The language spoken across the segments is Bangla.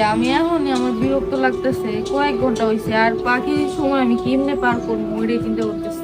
আমি এখন আমার বিরক্ত লাগতেছে, কয়েক ঘন্টা হয়েছে আর বাকি সময় আমি কেমনে পার করবো ওইটাই চিন্তা করতেছি।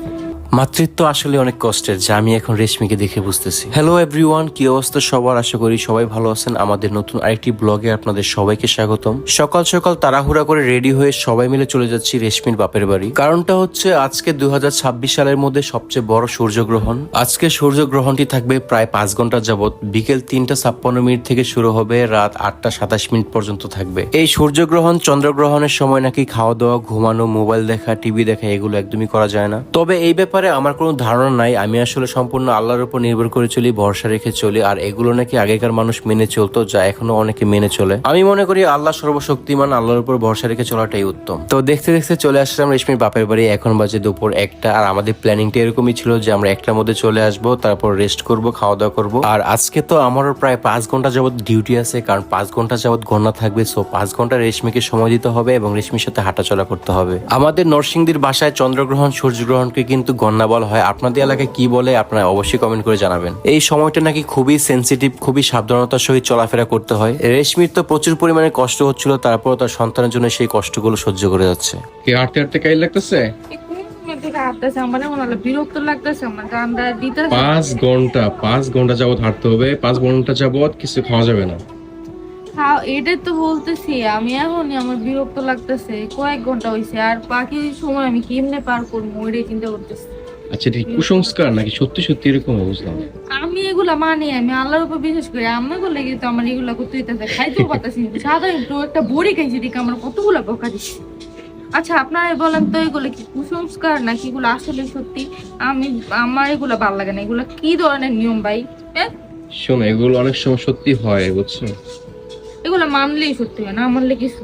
মাতৃত্ব আসলে অনেক কষ্টের, যা আমি এখন রেশমিকে দেখে বুঝতেছি। হ্যালো এভরিওয়ান, কি অবস্থা সবার? আশা করি সবাই ভালো আছেন। আমাদের নতুন আরেকটি ব্লগে আপনাদের সবাইকে স্বাগতম। সকাল সকাল তাড়াহুড়া করে রেডি হয়ে সবাই মিলে চলে যাচ্ছি রেশমির বাপের বাড়ি। কারণটা হচ্ছে আজকে 2026 সালের মধ্যে সবচেয়ে বড় সূর্যগ্রহণ। আজকে সূর্যগ্রহণটি থাকবে প্রায় 5 ঘন্টা যাবত। বিকেল 3:56 থেকে শুরু হবে, রাত 8:27 পর্যন্ত থাকবে। এই সূর্যগ্রহণ চন্দ্রগ্রহণের সময় নাকি খাওয়া দাওয়া, ঘুমানো, মোবাইল দেখা, টিভি দেখা এগুলো একদমই করা যায় না। তবে এই ব্যাপারে আমার কোনো ধারণা নাই। আমি আসলে সম্পূর্ণ আল্লাহর উপর নির্ভর করে চলি, ভরসা রেখে চলি। আর এগুলো নাকি আগেকার মানুষ মেনে চলতো, যা এখনো অনেকে মেনে চলে। আমি মনে করি আল্লাহ সর্বশক্তিমান, আল্লাহর উপর ভরসা রেখে চলাটাই উত্তম। তো দেখতে দেখতে চলে আসলাম রেশমির বাপের বাড়ি। এখন বাজে দুপুর 1টা। আর আমাদের প্ল্যানিংটা এরকমই ছিল যে আমরা 1টার মধ্যে চলে আসবো, তারপর রেস্ট করব, খাওয়া দাওয়া করবো। আর আজকে তো আমারও প্রায় 5 ঘন্টা যাবত ডিউটি আছে, কারণ 5 ঘন্টা যাবত গণনা থাকবে। সো 5 ঘন্টা রেশমিকে সময় দিতে হবে এবং রেশমির সাথে হাঁটাচলা করতে হবে। আমাদের নরসিংদীর বাসায় চন্দ্রগ্রহণ সূর্যগ্রহণকে কিন্তু গণনা বলা হয়। আপনাদের এলাকায় কি বলে আপনারা অবশ্যই কমেন্ট করে জানাবেন। এই সময়টা নাকি খুবই সেন্সিটিভ, খুবই সাবধানতার সহিত চলাফেরা করতে হয়। রেশমির তো প্রচুর পরিমাণে কষ্ট হচ্ছিল, তারপর তার সন্তানের জন্য সেই কষ্টগুলো সহ্য করে যাচ্ছে। কি হাঁটতে হাঁটতে কাই লাগতেছে? বিরক্ত লাগতেছে আমার, গানটা দিতে 5 ঘন্টা যাবত হাঁটতে হবে। 5 ঘন্টা যাবত কিছু খাওয়া যাবে না। এটাই তো বলতেছি, আমি এখন আমার বিরক্ত লাগতেছে, কয়েক ঘন্টা হয়েছে আর বাকি সময় আমি কেমনে পার করবো ওইটাই চিন্তা করতেছি। আচ্ছা, এটা কি কুসংস্কার নাকি সত্যি সত্যি এরকম? বুঝলাম। আমি এগুলা মানি, আমি আল্লাহর উপর বিশ্বাস করি। আমি বলে কিন্তু আমার এগুলা করতে হইতেছে, খাইতেও পারতেছি না। সাধারণ একটা বড়ি খাইছি দেখে আমার কতগুলা বকা দিচ্ছে। আচ্ছা আপনারা বলেন তো, এগুলো কি কুসংস্কার নাকি এগুলো আসলে সত্যি? আমার এগুলা ভালো লাগে না। এগুলা কি ধরনের নিয়ম ভাই? শোনো, এগুলো অনেক সময় সত্যি হয়, বুঝছো? এগুলা মানলেই সত্যি হয়, না মানলে কিছু।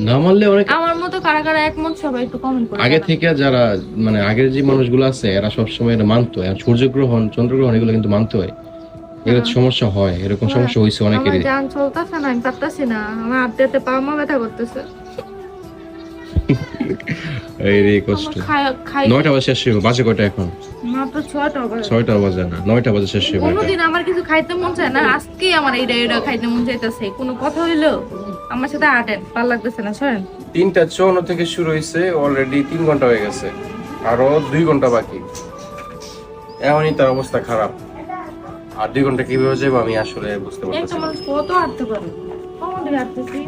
না মানলে অনেক। আমার মতো কারা কারা একমত সবাই একটু কমেন্ট করে আগে জানাবেন। থেকে যারা মানে আগের যে মানুষগুলো আছে এরা সবসময় এটা মানতো। আর সূর্যগ্রহণ চন্দ্রগ্রহণ এগুলো কিন্তু মানতে হয়। এগুলো সমস্যা হয়, এরকম সমস্যা হয়েছে অনেকেরই। আমার জান চলতেছে না, আমি পারতাছি না। আমার আড্ডাতে পা মা ব্যথা করতেছে। এই রে কষ্ট। 9টা বাজে শেষ হবে। বাজে কয়টা এখন? মাত্র 6টা বাজে। 6টা বাজে না, 9টা বাজে শেষ হবে। কোনোদিন আমার কিছু খাইতে মন চায় না, আজকেই আমার এইটা খাইতে মন চাইতেছে। কোনো কথা হইলো আমার সাথে আটেন, ভালো লাগতেছে না। সরেন। 3:54 থেকে শুরু হয়েছে, অলরেডি 3 ঘন্টা হয়ে গেছে, আরো 2 ঘন্টা বাকি। এখনই তার অবস্থা খারাপ। আর 2 ঘন্টা কিভাবে যাবো আমি আসলে বুঝতে একটা পারতেছি না। মানুষ কত হাঁটতে পারে? কখন থেকে হাঁটতেছি?